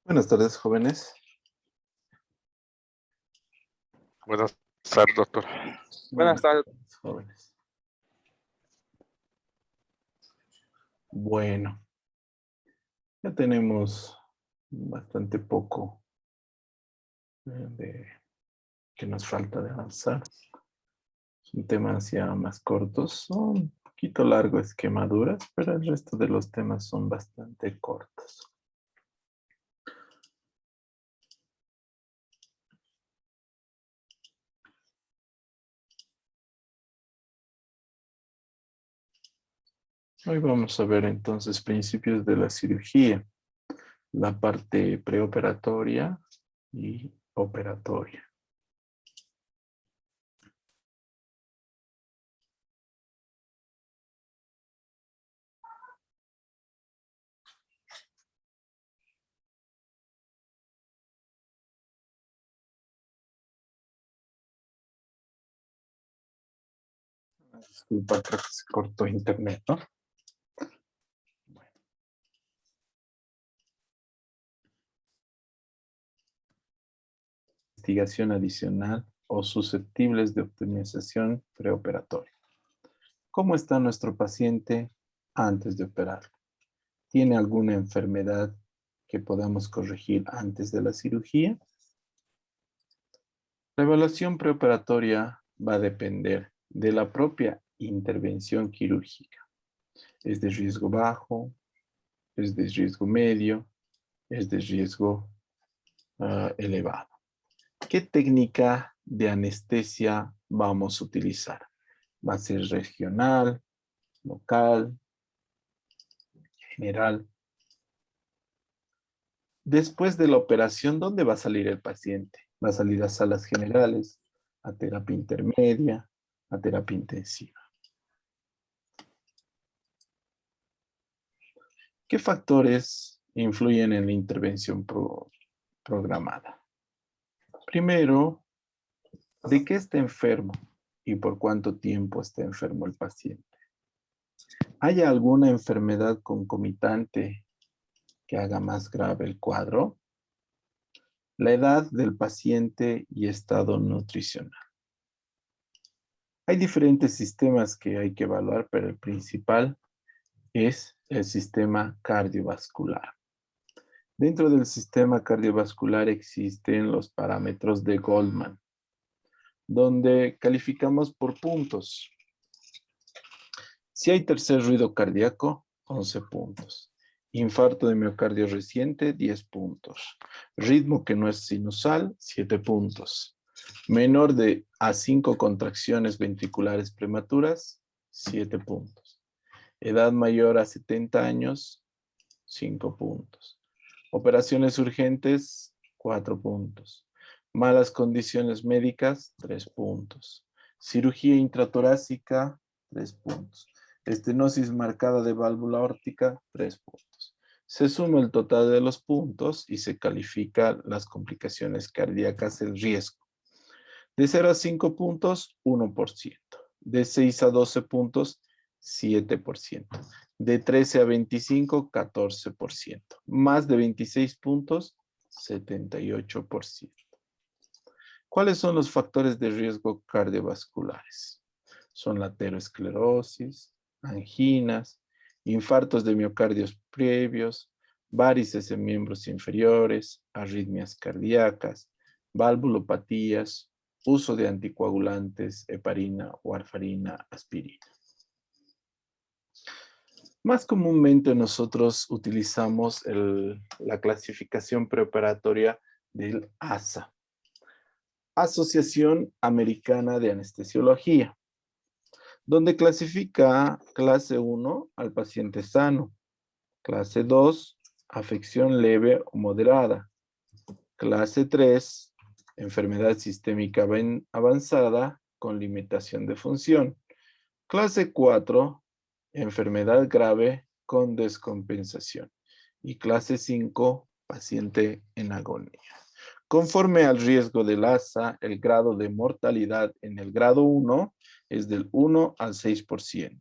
Buenas tardes, jóvenes. Buenas tardes, doctor. Buenas tardes. Jóvenes. Bueno, ya tenemos bastante poco de que nos falta de avanzar. Son temas ya más cortos, son un poquito largos quemaduras, pero el resto de los temas son bastante cortos. Hoy vamos a ver entonces principios de la cirugía, la parte preoperatoria y operatoria. Disculpa, creo que se cortó internet, ¿no? Bueno. Investigación adicional o susceptibles de optimización preoperatoria. ¿Cómo está nuestro paciente antes de operar? ¿Tiene alguna enfermedad que podamos corregir antes de la cirugía? La evaluación preoperatoria va a depender de la propia intervención quirúrgica. ¿Es de riesgo bajo? ¿Es de riesgo medio? ¿Es de riesgo elevado? ¿Qué técnica de anestesia vamos a utilizar? ¿Va a ser regional, local, general? Después de la operación, ¿dónde va a salir el paciente? ¿Va a salir a salas generales, a terapia intermedia, a terapia intensiva? ¿Qué factores influyen en la intervención programada? Primero, ¿de qué está enfermo y por cuánto tiempo está enfermo el paciente? ¿Hay alguna enfermedad concomitante que haga más grave el cuadro? La edad del paciente y estado nutricional. Hay diferentes sistemas que hay que evaluar, pero el principal es el sistema cardiovascular. Dentro del sistema cardiovascular existen los parámetros de Goldman, donde calificamos por puntos. Si hay tercer ruido cardíaco, 11 puntos. Infarto de miocardio reciente, 10 puntos. Ritmo que no es sinusal, 7 puntos. Menor a 5 contracciones ventriculares prematuras, 7 puntos. Edad mayor a 70 años, 5 puntos. Operaciones urgentes, 4 puntos. Malas condiciones médicas, 3 puntos. Cirugía intratorácica, 3 puntos. Estenosis marcada de válvula aórtica, 3 puntos. Se suma el total de los puntos y se califica las complicaciones cardíacas, el riesgo. De 0 a 5 puntos, 1%. De 6 a 12 puntos, 7%. De 13 a 25, 14%. Más de 26 puntos, 78%. ¿Cuáles son los factores de riesgo cardiovasculares? Son la aterosclerosis, anginas, infartos de miocardios previos, varices en miembros inferiores, arritmias cardíacas, valvulopatías, uso de anticoagulantes, heparina, warfarina, aspirina. Más comúnmente nosotros utilizamos la clasificación preoperatoria del ASA, Asociación Americana de Anestesiología, donde clasifica clase 1 al paciente sano, clase 2, afección leve o moderada, clase 3, enfermedad sistémica avanzada con limitación de función, clase 4, enfermedad grave con descompensación, y clase 5, paciente en agonía. Conforme al riesgo del ASA, el grado de mortalidad en el grado 1 es del 1 al 6%.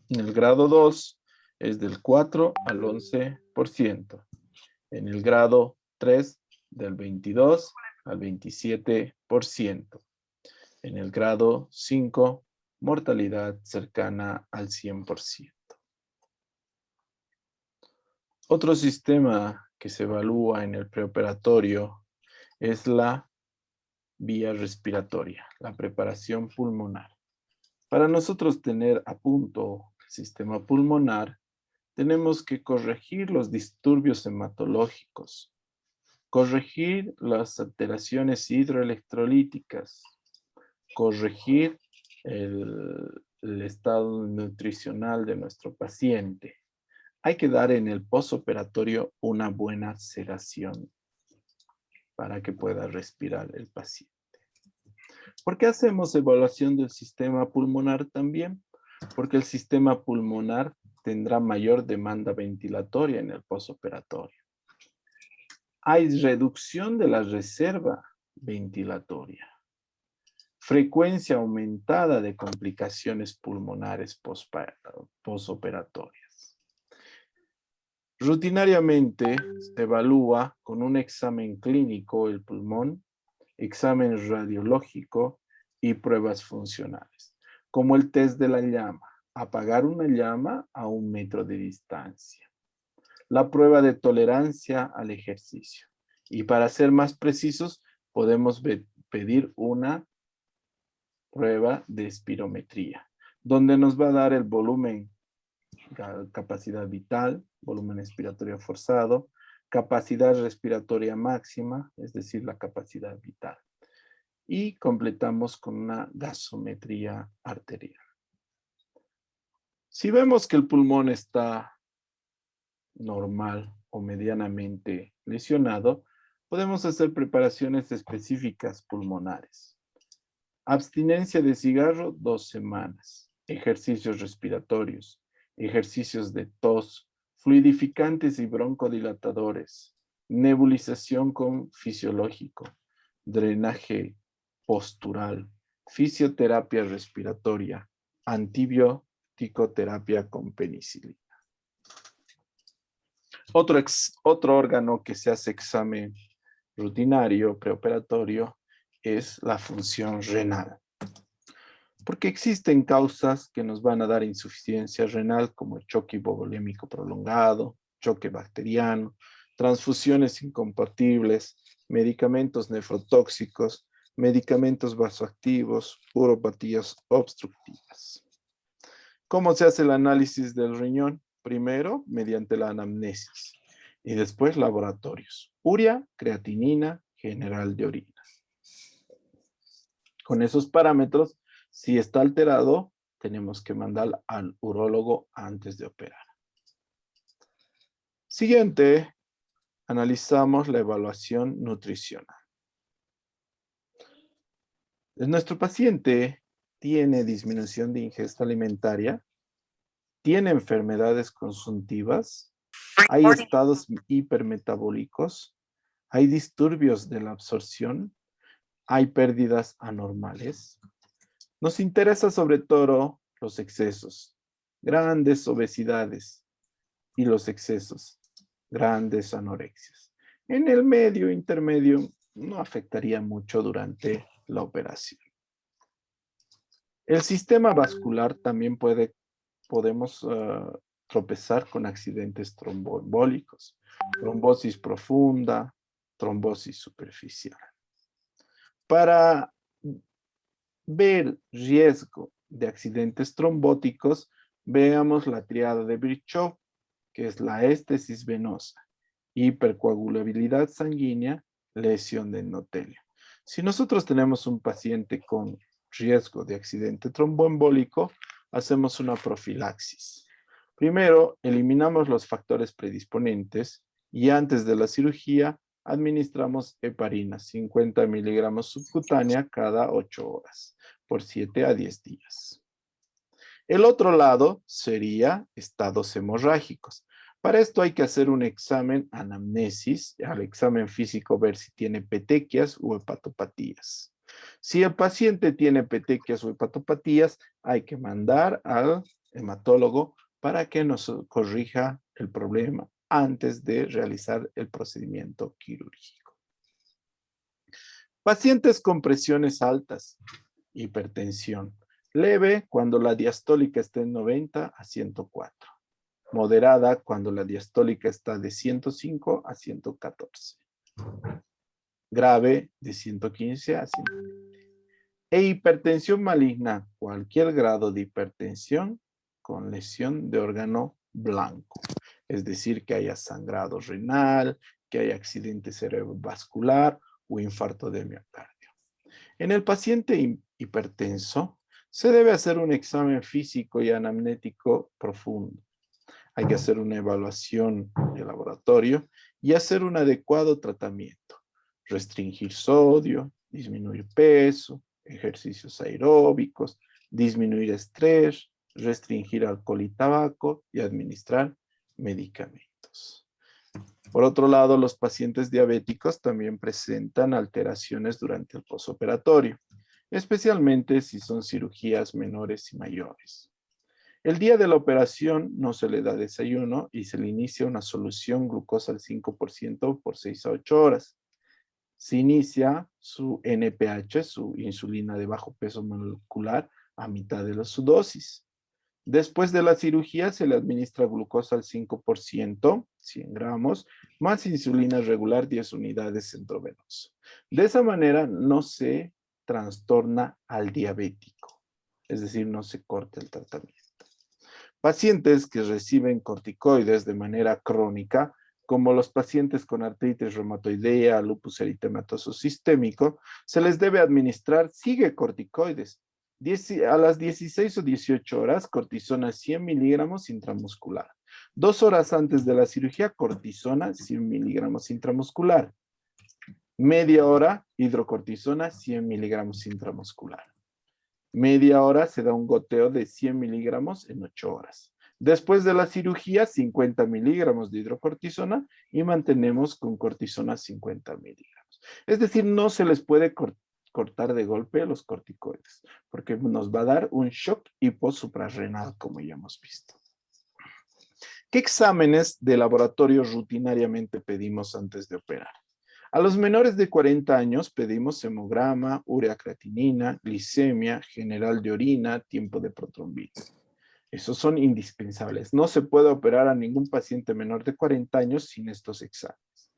En el grado 2 es del 4 al 11%. En el grado 3 del 22 al 27%. En el grado 5, mortalidad cercana al 100%. Otro sistema que se evalúa en el preoperatorio es la vía respiratoria, la preparación pulmonar. Para nosotros tener a punto el sistema pulmonar, tenemos que corregir los disturbios hematológicos, corregir las alteraciones hidroelectrolíticas, corregir el estado nutricional de nuestro paciente. Hay que dar en el posoperatorio una buena sedación para que pueda respirar el paciente. ¿Por qué hacemos evaluación del sistema pulmonar también? Porque el sistema pulmonar tendrá mayor demanda ventilatoria en el posoperatorio. Hay reducción de la reserva ventilatoria. Frecuencia aumentada de complicaciones pulmonares posoperatorias. Rutinariamente se evalúa con un examen clínico el pulmón, examen radiológico y pruebas funcionales, como el test de la llama, apagar una llama a 1 metro de distancia, la prueba de tolerancia al ejercicio. Y para ser más precisos, podemos pedir una prueba de espirometría, donde nos va a dar el volumen, capacidad vital, volumen expiratorio forzado, capacidad respiratoria máxima, es decir, la capacidad vital. Y completamos con una gasometría arterial. Si vemos que el pulmón está normal o medianamente lesionado, podemos hacer preparaciones específicas pulmonares. Abstinencia de cigarro 2 semanas, ejercicios respiratorios, ejercicios de tos, fluidificantes y broncodilatadores, nebulización con fisiológico, drenaje postural, fisioterapia respiratoria, antibiótico-terapia con penicilina. Otro órgano que se hace examen rutinario, preoperatorio, es la función renal. Porque existen causas que nos van a dar insuficiencia renal, como el choque hipovolémico prolongado, choque bacteriano, transfusiones incompatibles, medicamentos nefrotóxicos, medicamentos vasoactivos, uropatías obstructivas. ¿Cómo se hace el análisis del riñón? Primero, mediante la anamnesis y después laboratorios. Urea, creatinina, general de orina. Con esos parámetros, si está alterado, tenemos que mandar al urólogo antes de operar. Siguiente, analizamos la evaluación nutricional. Nuestro paciente tiene disminución de ingesta alimentaria, tiene enfermedades consuntivas, hay estados hipermetabólicos, hay disturbios de la absorción, hay pérdidas anormales. Nos interesa sobre todo los excesos, grandes obesidades y los excesos, grandes anorexias. En el medio intermedio no afectaría mucho durante la operación. El sistema vascular también podemos tropezar con accidentes tromboembólicos, trombosis profunda, trombosis superficial. Para ver riesgo de accidentes trombóticos, veamos la triada de Virchow, que es la éstesis venosa, hipercoagulabilidad sanguínea, lesión de endotelio. Si nosotros tenemos un paciente con riesgo de accidente tromboembólico, hacemos una profilaxis. Primero, eliminamos los factores predisponentes y antes de la cirugía administramos heparina, 50 miligramos subcutánea cada 8 horas, por 7 a 10 días. El otro lado sería estados hemorrágicos. Para esto hay que hacer un examen anamnesis, al examen físico ver si tiene petequias o hepatopatías. Si el paciente tiene petequias o hepatopatías, hay que mandar al hematólogo para que nos corrija el problema antes de realizar el procedimiento quirúrgico. Pacientes con presiones altas, hipertensión. Leve cuando la diastólica está en 90 a 104. Moderada cuando la diastólica está de 105 a 114. Grave de 115 a 120. E hipertensión maligna, cualquier grado de hipertensión con lesión de órgano blanco. Es decir, que haya sangrado renal, que haya accidente cerebrovascular o infarto de miocardio. En el paciente hipertenso, se debe hacer un examen físico y anamnético profundo. Hay que hacer una evaluación de laboratorio y hacer un adecuado tratamiento. Restringir sodio, disminuir peso, ejercicios aeróbicos, disminuir estrés, restringir alcohol y tabaco y administrar medicamentos. Por otro lado, los pacientes diabéticos también presentan alteraciones durante el posoperatorio, especialmente si son cirugías menores y mayores. El día de la operación no se le da desayuno y se le inicia una solución glucosa al 5% por 6 a 8 horas. Se inicia su NPH, su insulina de bajo peso molecular, a mitad de su dosis. Después de la cirugía se le administra glucosa al 5%, 100 gramos, más insulina regular 10 unidades intravenoso. De esa manera no se trastorna al diabético, es decir, no se corta el tratamiento. Pacientes que reciben corticoides de manera crónica, como los pacientes con artritis reumatoidea, lupus eritematoso sistémico, se les debe administrar corticoides. A las 16 o 18 horas, cortisona 100 miligramos intramuscular. 2 horas antes de la cirugía, cortisona 100 miligramos intramuscular. Media hora, hidrocortisona 100 miligramos intramuscular. Media hora se da un goteo de 100 miligramos en 8 horas. Después de la cirugía, 50 miligramos de hidrocortisona y mantenemos con cortisona 50 miligramos. Es decir, no se les puede cortar de golpe los corticoides, porque nos va a dar un shock hiposuprarrenal, como ya hemos visto. ¿Qué exámenes de laboratorio rutinariamente pedimos antes de operar? A los menores de 40 años pedimos hemograma, ureacreatinina, glicemia, general de orina, tiempo de protrombina. Esos son indispensables. No se puede operar a ningún paciente menor de 40 años sin estos exámenes.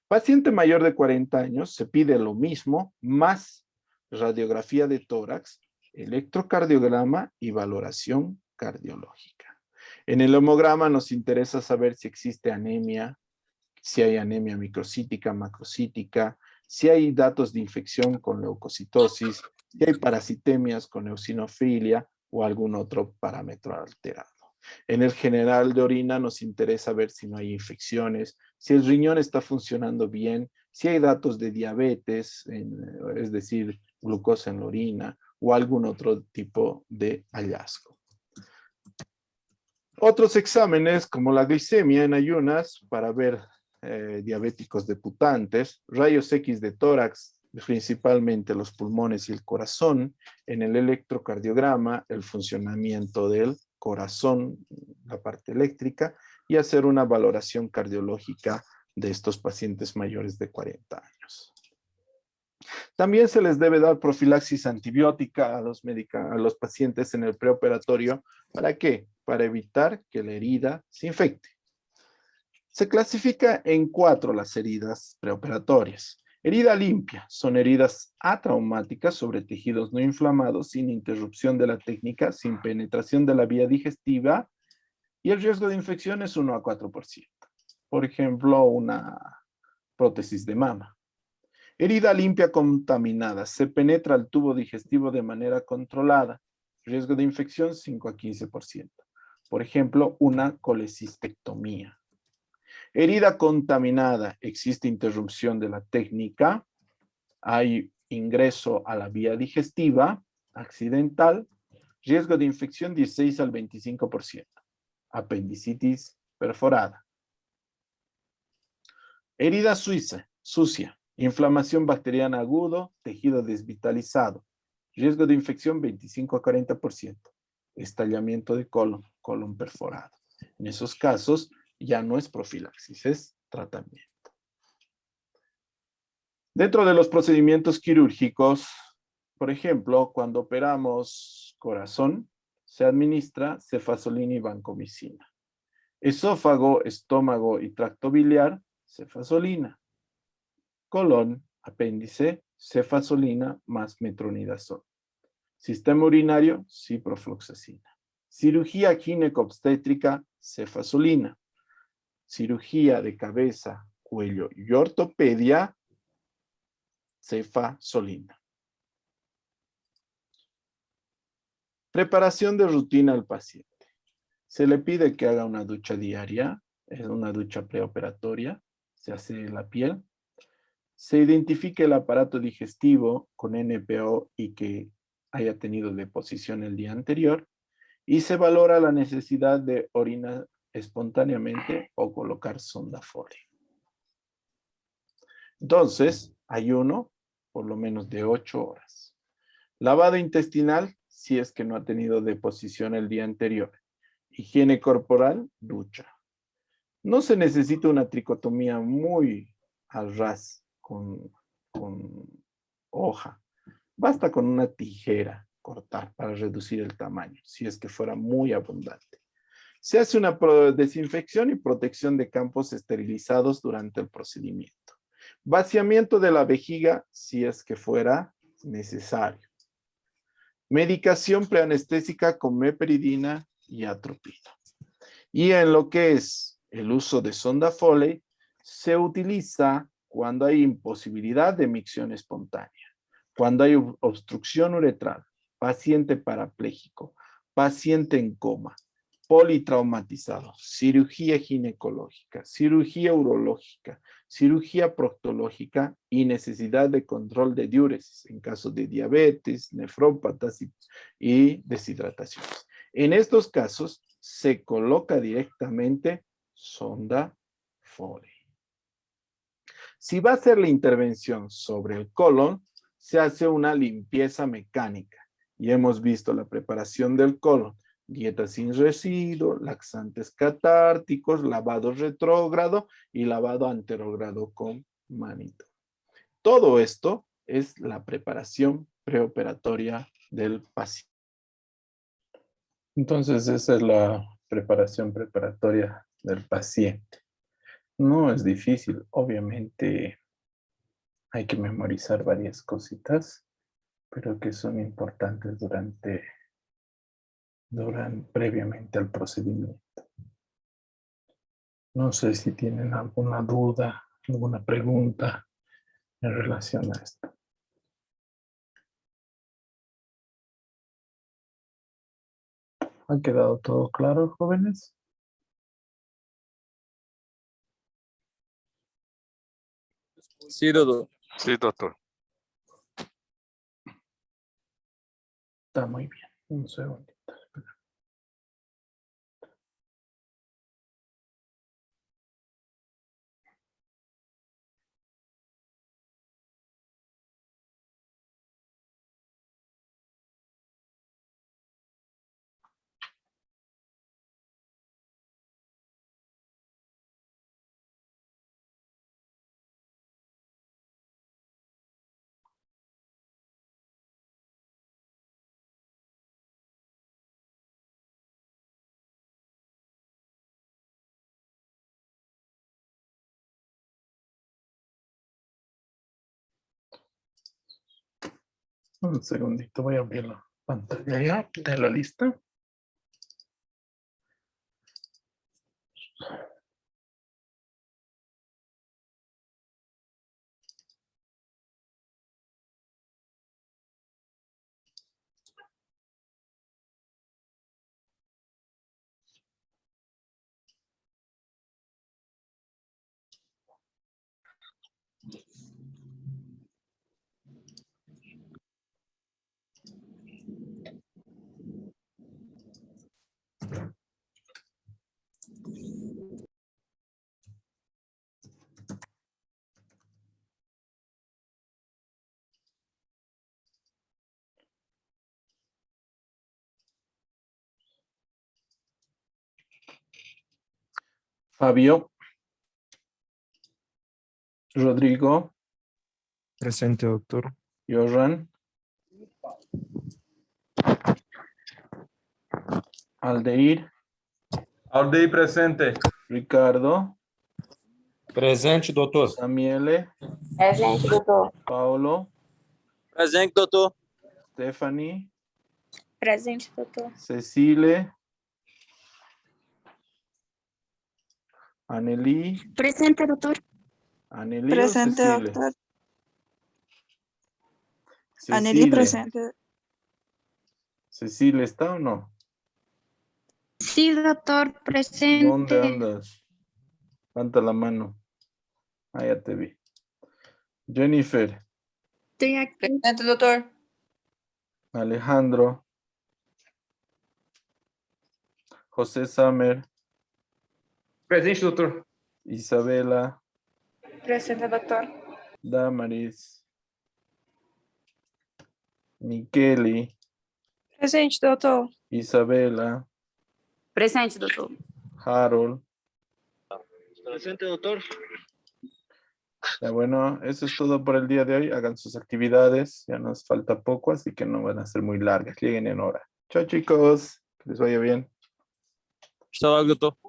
Paciente mayor de 40 años se pide lo mismo, más radiografía de tórax, electrocardiograma y valoración cardiológica. En el hemograma nos interesa saber si existe anemia, si hay anemia microcítica, macrocítica, si hay datos de infección con leucocitosis, si hay parasitemias con eosinofilia o algún otro parámetro alterado. En el general de orina nos interesa ver si no hay infecciones, si el riñón está funcionando bien, si hay datos de diabetes, es decir, glucosa en la orina o algún otro tipo de hallazgo. Otros exámenes como la glicemia en ayunas para ver diabéticos deputantes, rayos X de tórax, principalmente los pulmones y el corazón, en el electrocardiograma, el funcionamiento del corazón, la parte eléctrica, y hacer una valoración cardiológica de estos pacientes mayores de 40 años. También se les debe dar profilaxis antibiótica a los pacientes en el preoperatorio. ¿Para qué? Para evitar que la herida se infecte. Se clasifica en 4 las heridas preoperatorias. Herida limpia. Son heridas atraumáticas sobre tejidos no inflamados, sin interrupción de la técnica, sin penetración de la vía digestiva, y el riesgo de infección es 1 a 4%. Por ejemplo, una prótesis de mama. Herida limpia contaminada. Se penetra el tubo digestivo de manera controlada. Riesgo de infección 5 a 15%. Por ejemplo, una colecistectomía. Herida contaminada. Existe interrupción de la técnica. Hay ingreso a la vía digestiva accidental. Riesgo de infección 16 al 25%. Apendicitis perforada. Herida sucia. Inflamación bacteriana agudo, tejido desvitalizado. Riesgo de infección 25 a 40%. Estallamiento de colon perforado. En esos casos ya no es profilaxis, es tratamiento. Dentro de los procedimientos quirúrgicos, por ejemplo, cuando operamos corazón, se administra cefazolina y vancomicina. Esófago, estómago y tracto biliar, cefazolina. Colon, apéndice, cefazolina más metronidazol. Sistema urinario, ciprofloxacina. Cirugía gineco-obstétrica, cefazolina. Cirugía de cabeza, cuello y ortopedia, cefazolina. Preparación de rutina al paciente. Se le pide que haga una ducha diaria, es una ducha preoperatoria, se hace la piel. Se identifique el aparato digestivo con NPO y que haya tenido deposición el día anterior, y se valora la necesidad de orinar espontáneamente o colocar sonda Foley. Entonces, ayuno por lo menos de 8 horas. Lavado intestinal, si es que no ha tenido deposición el día anterior. Higiene corporal, ducha. No se necesita una tricotomía muy al ras con hoja. Basta con una tijera cortar para reducir el tamaño, si es que fuera muy abundante. Se hace una desinfección y protección de campos esterilizados durante el procedimiento. Vaciamiento de la vejiga, si es que fuera necesario. Medicación preanestésica con meperidina y atropina. Y en lo que es el uso de sonda Foley, se utiliza cuando hay imposibilidad de micción espontánea, cuando hay obstrucción uretral, paciente parapléjico, paciente en coma, politraumatizado, cirugía ginecológica, cirugía urológica, cirugía proctológica y necesidad de control de diuresis en caso de diabetes, nefrópatas y deshidrataciones. En estos casos se coloca directamente sonda Foley. Si va a hacer la intervención sobre el colon, se hace una limpieza mecánica. Y hemos visto la preparación del colon, dieta sin residuo, laxantes catárticos, lavado retrógrado y lavado anterógrado con manito. Todo esto es la preparación preoperatoria del paciente. Entonces, esa es la preparación preparatoria del paciente. No es difícil, obviamente hay que memorizar varias cositas, pero que son importantes previamente al procedimiento. No sé si tienen alguna duda, alguna pregunta en relación a esto. ¿Ha quedado todo claro, jóvenes? Sí, doctor. Sí, doctor. Está muy bien. Un segundo. Un segundito, voy a abrir la pantalla ya de la lista. Fabio. Rodrigo. Presente, doctor. Joran. Aldeir. Aldeir presente. Ricardo. Presente, doutor. Samiele. Presente, doutor. Paulo. Presente, doutor. Stephanie. Presente, doutor. Cecile. Anneli. Presente, doutor. Anneli o Presente, Cecile. doctor. Anneli Cecile. presente. Cecile, ¿está o no? Sí, doctor, presente. ¿Dónde andas? Levanta la mano. Ah, ya te vi. Jennifer. Estoy aquí. Presente, doutor. Alejandro. José Samer. Presente, doutor. Isabela. Presente, doctor. Damaris. Micheli. Presente, doutor. Isabela. Presente, doutor. Harold. Presente, doutor. Ya bueno, eso es todo por el día de hoy. Hagan sus actividades. Ya nos falta poco, así que no van a ser muy largas. Lleguen en hora. Chao, chicos. Que les vaya bien. Está bem, doutor.